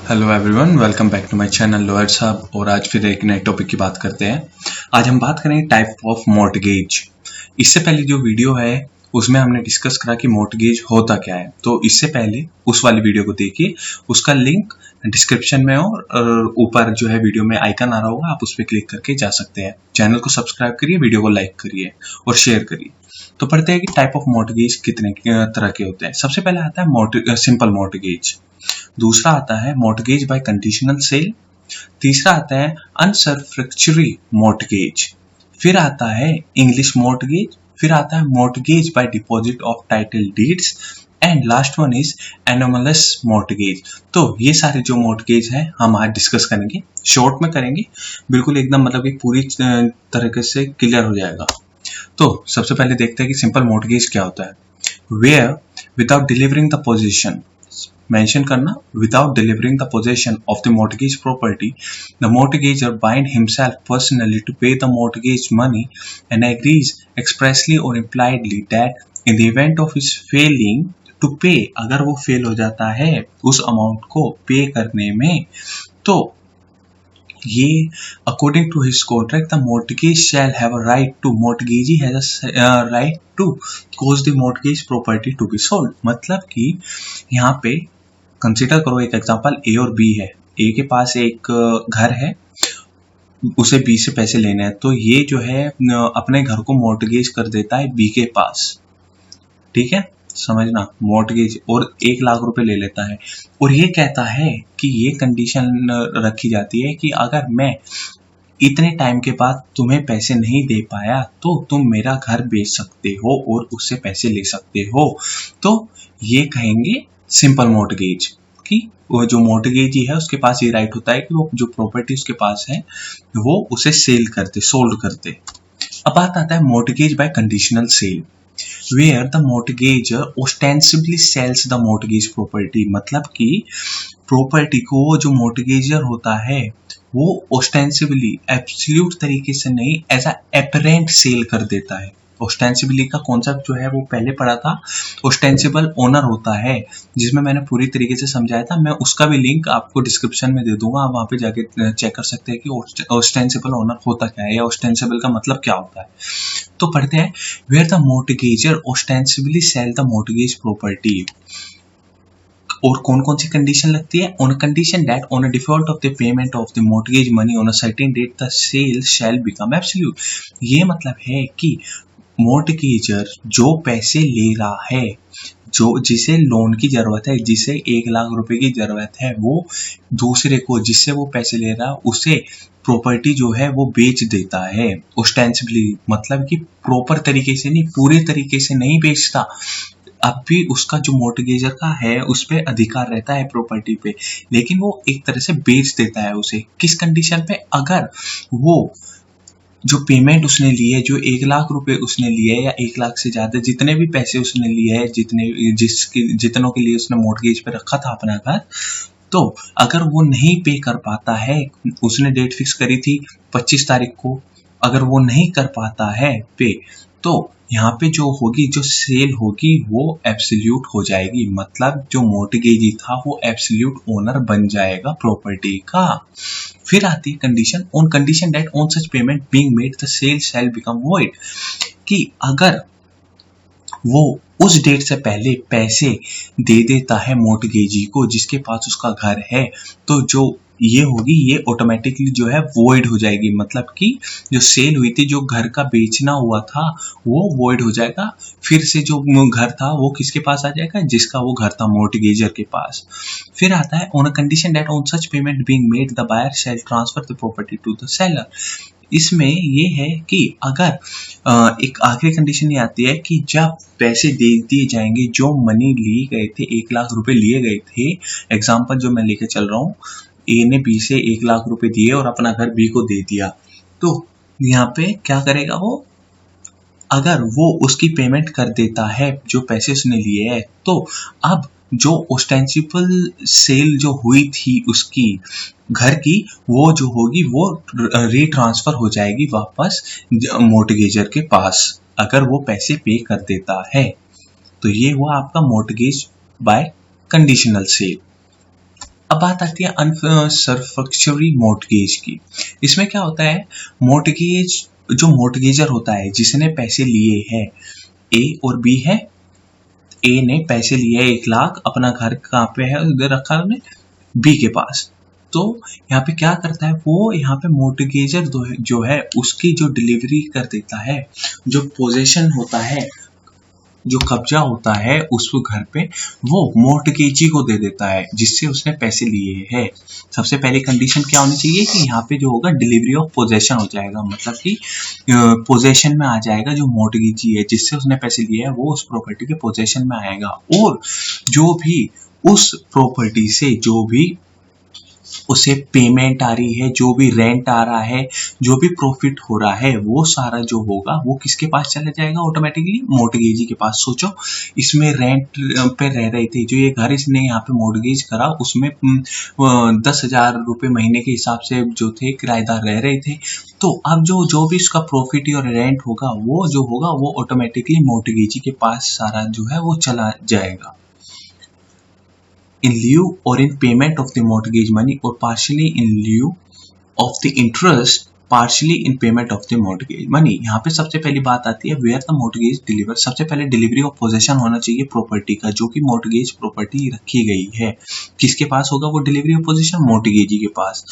Hello everyone, welcome back to my channel lawyer साहब। और आज फिर एक नए टॉपिक की बात करते हैं। आज हम बात करेंगे टाइप ऑफ मॉर्टगेज। इससे पहले जो वीडियो है उसमें हमने डिस्कस करा कि मॉर्टगेज होता क्या है, तो इससे पहले उस वाली वीडियो को देखिए। उसका लिंक डिस्क्रिप्शन में और ऊपर जो है वीडियो में आइकन आ रहा होगा, आप उस पर क्लिक करके जा सकते हैं। चैनल को सब्सक्राइब करिए, वीडियो को लाइक करिए और शेयर करिए। तो पढ़ते हैं कि टाइप ऑफ मॉर्टगेज कितने तरह के होते हैं। सबसे पहले आता है सिंपल मॉर्टगेज, दूसरा आता है मॉर्टगेज बाय कंडीशनल सेल, तीसरा आता है अनसर्फैक्चरी मॉर्टगेज, फिर आता है इंग्लिश मॉर्टगेज, फिर आता है mortgage by deposit of title deeds and last one is anomalous mortgage. तो ये सारे जो मॉर्टगेज है हम आज डिस्कस करेंगे, शॉर्ट में करेंगे, बिल्कुल एकदम मतलब कि पूरी तरीके से क्लियर हो जाएगा। तो सबसे पहले देखते हैं कि सिंपल मॉर्टगेज क्या होता है। Where without delivering the position, mention करना, without delivering the possession of the mortgage property, the mortgager bind himself personally to pay the mortgage money and agrees expressly or impliedly that in the event of his failing to pay, अगर वो fail हो जाता है उस amount को पे करने में, तो ये according to his contract the mortgage shall have a right to, mortgagee has a right to cause the mortgage property to be sold। मतलब कि यहाँ पे कंसिडर करो एक एग्जांपल, ए और बी है। ए के पास एक घर है, उसे बी से पैसे लेने हैं, तो ये जो है अपने घर को मॉर्टगेज कर देता है बी के पास। ठीक है, समझना, मॉर्टगेज, और 1 लाख रुपए ले लेता है और ये कहता है कि ये कंडीशन रखी जाती है कि अगर मैं इतने टाइम के बाद तुम्हें पैसे नहीं दे पाया तो तुम मेरा घर बेच सकते हो और उससे पैसे ले सकते हो। तो ये कहेंगे सिंपल मॉर्टगेज कि वो जो मॉर्टगेजी है उसके पास ये राइट होता है कि वो जो प्रॉपर्टी उसके पास है वो उसे सेल करते, सोल्ड करते। अब बात आता है mortgage by conditional sale, where the mortgagor ostensibly sells the mortgage property. मतलब कि प्रॉपर्टी को जो मॉर्टगेजर होता है वो ऑस्टेंसिबली, एब्सोल्यूट तरीके से नहीं, एज अ एपरेंट सेल कर देता है। ऑस्टेंसिबली का कॉन्सेप्ट जो है वो पहले पढ़ा था, ऑस्टेंसिबल ओनर होता है, जिसमें मैंने पूरी तरीके से समझाया था। मैं उसका भी लिंक आपको डिस्क्रिप्शन में दे दूंगा, आप वहां पे जाके चेक कर सकते हैं कि ऑस्टेंसिबल ओनर होता क्या है या ऑस्टेंसिबल का मतलब क्या होता है। तो पढ़ते हैं, where the mortgagor ostensibly sell the mortgage property. और कौन कौन सी कंडीशन लगती है? On condition that on a default of the payment of the mortgage money on a certain date the sale shall become absolute. ये मतलब है कि मॉर्टगेजर जो पैसे ले रहा है, जो जिसे लोन की जरूरत है, जिसे 1 लाख रुपए की जरूरत है, वो दूसरे को जिससे वो पैसे ले रहा है उसे प्रॉपर्टी जो है वो बेच देता है ऑस्टेंसिबली। मतलब कि प्रॉपर तरीके से नहीं, पूरे तरीके से नहीं बेचता, अब भी उसका जो मॉर्टगेजर का है उस पर अधिकार रहता है प्रॉपर्टी पे, लेकिन वो एक तरह से बेच देता है उसे। किस कंडीशन पे? अगर वो जो पेमेंट उसने ली है, जो 1 लाख रुपए उसने लिए या 1 लाख से ज्यादा जितने भी पैसे उसने लिए हैं, जितनों के लिए उसने मॉर्टगेज पे रखा था अपना घर, तो अगर वो नहीं पे कर पाता है, उसने डेट फिक्स करी थी 25 तारीख को, अगर वो नहीं कर पाता है पे, तो यहाँ पे जो होगी, जो सेल होगी वो एब्सोल्यूट हो जाएगी। मतलब जो मॉर्टगेजी था वो एब्सोल्यूट ओनर बन जाएगा प्रॉपर्टी का। फिर आती है condition, on condition that on such payment being made the sale shall become void, कि अगर वो उस डेट से पहले पैसे दे देता है मॉर्टगेजी को जिसके पास उसका घर है, तो जो ये होगी, ये ऑटोमेटिकली जो है वॉइड हो जाएगी। मतलब कि जो सेल हुई थी, जो घर का बेचना हुआ था, वो वॉइड हो जाएगा। फिर से जो घर था वो किसके पास आ जाएगा? जिसका वो घर था, मॉर्टगेजर के पास। फिर आता है on a condition that on such payment being made the buyer shall transfer the property to the seller. इसमें ये है कि अगर एक आखिरी कंडीशन ये आती है कि जब पैसे दे दिए जाएंगे, जो मनी लिए गए थे, 1 लाख रुपए लिए गए थे, एग्जाम्पल जो मैं लेके चल रहा हूँ, ए ने बी से 1 लाख रुपए दिए और अपना घर बी को दे दिया, तो यहाँ पे क्या करेगा वो? अगर वो उसकी पेमेंट कर देता है जो पैसे उसने लिए हैं, तो अब जो ऑस्टेंसिबल सेल जो हुई थी उसकी घर की, वो जो होगी वो रीट्रांसफर हो जाएगी वापस मॉर्टगेजर के पास, अगर वो पैसे पे कर देता है। तो ये हुआ आपका मॉर्टगेज बाय कंडीशनल सेल। अब बात आती है अनसर्फैक्चरी मॉर्टगेज की। इसमें क्या होता है, मॉर्टगेज जो मॉर्टगेजर होता है जिसने पैसे लिए हैं, ए और बी है, ए ने पैसे लिए 1 लाख, अपना घर कहाँ पे है उधर रखा उन्हें, बी के पास। तो यहाँ पे क्या करता है वो, यहाँ पे मॉर्टगेजर जो है उसकी जो डिलीवरी कर देता है, जो पोजेशन होता है, जो कब्जा होता है उस घर पे, वो मॉर्टगेजी को दे देता है जिससे उसने पैसे लिए हैं। सबसे पहली कंडीशन क्या होनी चाहिए कि यहाँ पे जो होगा डिलीवरी ऑफ पोजेशन हो जाएगा, मतलब कि पोजेशन में आ जाएगा जो मॉर्टगेजी है जिससे उसने पैसे लिए हैं, वो उस प्रॉपर्टी के पोजेशन में आएगा। और जो भी उस प्रॉपर्टी से जो भी उसे पेमेंट आ रही है, जो भी रेंट आ रहा है, जो भी प्रॉफिट हो रहा है, वो सारा जो होगा वो किसके पास चला जाएगा, ऑटोमेटिकली मॉर्टगेजी के पास। सोचो, इसमें रेंट पे रह रहे थे, जो ये घर इसने यहाँ पे मॉर्टगेज करा उसमें 10,000 रुपये महीने के हिसाब से जो थे किराएदार रह रहे थे। तो अब जो भी उसका प्रॉफिट और रेंट होगा वो जो होगा वो ऑटोमेटिकली मॉर्टगेजी के पास सारा जो है वो चला जाएगा। In lieu or in payment of the mortgage money or partially in lieu of the interest, partially in payment of the mortgage money। यहाँ पे सबसे पहली बात आती है where the mortgage deliver। सबसे पहले डिलीवरी ऑफ पोजेशन होना चाहिए प्रॉपर्टी का, जो कि मॉर्टगेज प्रॉपर्टी रखी गई है किसके पास होगा, वो डिलीवरी ऑफ पोजेशन मॉर्टगेजी के पास।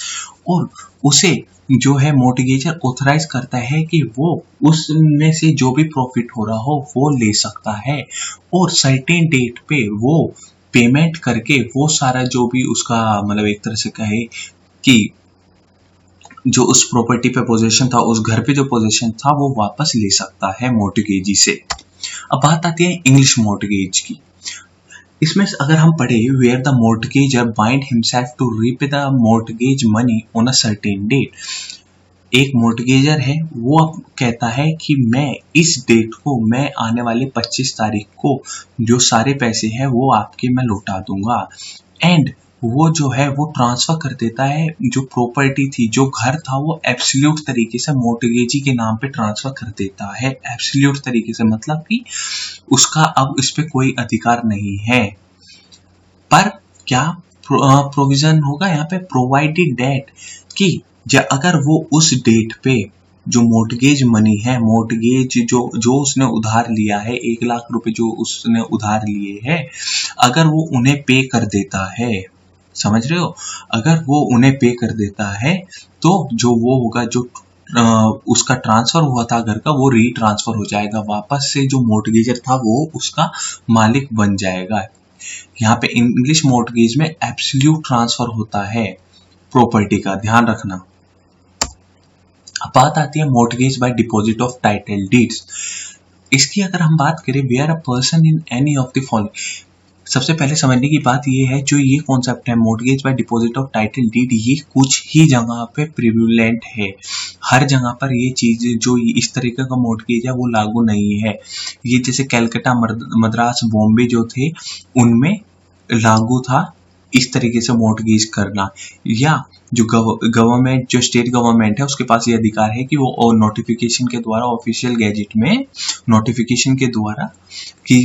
और उसे जो है मॉर्टगेजर ऑथराइज करता है कि वो उसमें से जो भी प्रॉफिट हो रहा हो वो ले सकता है, और सर्टेन डेट पे वो पेमेंट करके वो सारा जो भी उसका, मतलब एक तरह से कहे कि जो उस प्रॉपर्टी पे पोजीशन था, उस घर पे जो पोजीशन था, वो वापस ले सकता है मॉर्टगेजी से। अब बात आती है इंग्लिश मॉर्टगेज की। इसमें अगर हम पढ़े where the mortgagor bind himself to repay the mortgage money on a certain date. एक मॉर्टगेजर है, वो कहता है कि मैं इस डेट को, मैं आने वाले 25 तारीख को जो सारे पैसे हैं वो आपके मैं लौटा दूंगा। एंड वो जो है वो ट्रांसफर कर देता है, जो प्रॉपर्टी थी, जो घर था, वो एब्सोल्यूट तरीके से मॉर्टगेजी के नाम पे ट्रांसफर कर देता है। एब्सोल्यूट तरीके से मतलब कि उसका अब इस पे कोई अधिकार नहीं है। पर क्या प्रोविजन होगा यहाँ पे, प्रोवाइडेड डेट कि अगर वो उस डेट पे जो मॉर्टगेज मनी है, मॉर्टगेज जो उसने उधार लिया है, 1 लाख रुपए जो उसने उधार लिए हैं, अगर वो उन्हें पे कर देता है, समझ रहे हो, अगर वो उन्हें पे कर देता है तो जो वो होगा, जो उसका ट्रांसफर हुआ था घर का, वो रीट्रांसफर हो जाएगा वापस से, जो मॉर्टगेजर था वो उसका मालिक बन जाएगा। यहाँ पे इंग्लिश मॉर्टगेज में एब्सोल्यूट ट्रांसफर होता है प्रॉपर्टी का, ध्यान रखना। बात आती है mortgage by deposit of title deeds. इसकी अगर हम बात करें, where a person in any of the following, सबसे पहले समझने की बात ये है, जो ये कॉन्सेप्ट है mortgage by deposit of title deed, ये कुछ ही जगह पे प्रिविलेंट है। हर जगह पर ये चीज, जो इस तरीके का मॉर्टगेज है वो लागू नहीं है। ये जैसे कलकत्ता, मद्रास, बॉम्बे जो थे उनमें लागू था इस तरीके से मॉर्टगेज करना, या जो गवर्नमेंट, जो स्टेट गवर्नमेंट है उसके पास ये अधिकार है कि वो नोटिफिकेशन के द्वारा, ऑफिशियल गैजेट में नोटिफिकेशन के द्वारा कि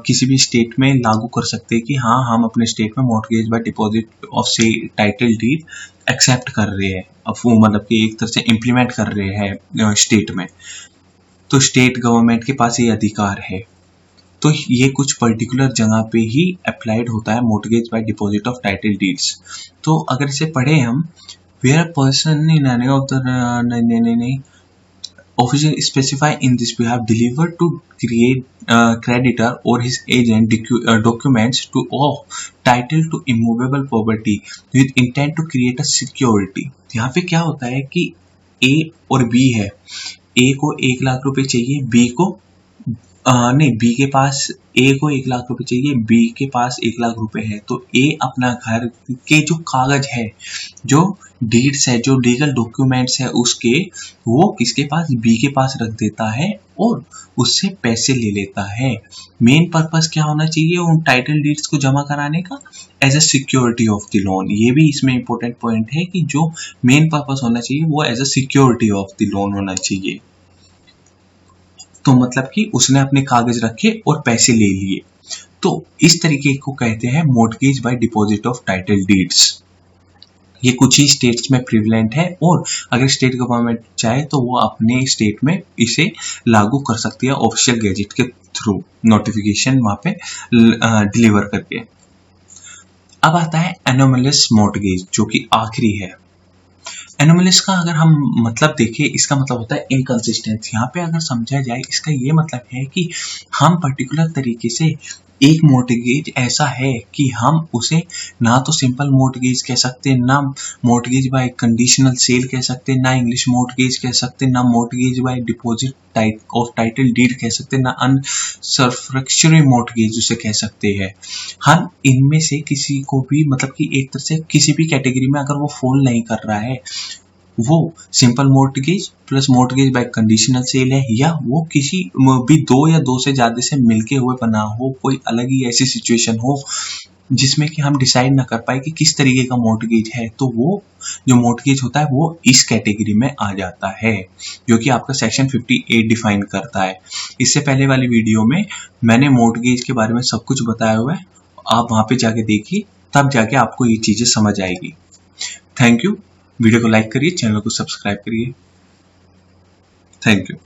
किसी भी स्टेट में लागू कर सकते हैं कि हाँ, हम अपने स्टेट में मॉर्टगेज बाय डिपॉजिट ऑफ से टाइटल डीड एक्सेप्ट कर रहे हैं, अब वो मतलब कि एक तरह से इम्प्लीमेंट कर रहे हैं स्टेट में। तो स्टेट गवर्नमेंट के पास ये अधिकार है। तो ये कुछ पर्टिकुलर जगह पे ही अप्लाइड होता है mortgage by deposit of title deeds. तो अगर इसे पढ़े हम, where a person in any of the नहीं official specify in this behalf deliver to create creditor or his agent documents to of title to immovable property with intent to create a security। यहाँ पे क्या होता है कि A और B है, A को 1 लाख रुपए चाहिए, B को नहीं, B के पास, A को 1 लाख रुपए चाहिए, B के पास 1 लाख रुपए है। तो A अपना घर के जो कागज है, जो डीड्स है, जो लीगल डॉक्यूमेंट्स है उसके, वो किसके पास, B के पास रख देता है और उससे पैसे ले लेता है। मेन पर्पस क्या होना चाहिए उन टाइटल डीड्स को जमा कराने का, as a security of the loan. ये भी इसमें इंपॉर्टेंट पॉइंट है कि जो मेन पर्पस होना चाहिए वो as a security of the loan होना चाहिए। तो मतलब कि उसने अपने कागज रखे और पैसे ले लिए। तो इस तरीके को कहते हैं mortgage by deposit of title deeds. ये कुछ ही स्टेट्स में प्रिविलेंट है और अगर स्टेट गवर्नमेंट चाहे तो वो अपने स्टेट में इसे लागू कर सकती है ऑफिशियल गैजेट के थ्रू, नोटिफिकेशन वहां पे डिलीवर करके। अब आता है एनोमलस मॉर्टगेज, जो कि आखिरी है। एनोमलस का अगर हम मतलब देखें, इसका मतलब होता है इनकंसिस्टेंट। यहाँ पे अगर समझा जाए, इसका ये मतलब है कि हम पर्टिकुलर तरीके से एक मॉर्टगेज ऐसा है कि हम उसे ना तो सिंपल मॉर्टगेज कह सकते, ना मॉर्टगेज बाय कंडीशनल सेल कह सकते, ना इंग्लिश मॉर्टगेज कह सकते, ना mortgage by deposit type of title deed कह सकते, ना अनसर्फेक्चुरी मॉर्टगेज उसे कह सकते हैं। हम इनमें से किसी को भी मतलब कि एक तरह से किसी भी कैटेगरी में अगर वो फॉल नहीं कर रहा है, वो simple mortgage plus mortgage by conditional cell है, या वो किसी भी दो या दो से ज्यादा से मिलके हुए बना हो, कोई अलग ही ऐसी सिचुएशन हो जिसमें कि हम डिसाइड ना कर पाए कि किस तरीके का मॉर्टगेज है, तो वो जो मॉर्टगेज होता है वो इस कैटेगरी में आ जाता है, जो कि आपका सेक्शन 58 डिफाइन करता है। इससे पहले वाली वीडियो में मैंने मॉर्टगेज के बारे में सब कुछ बताया हुआ है, आप वहां पे जाके देखिए, तब जाके आपको ये चीजें समझ आएगी। Thank you. वीडियो को लाइक करिए, चैनल को सब्सक्राइब करिए। Thank you.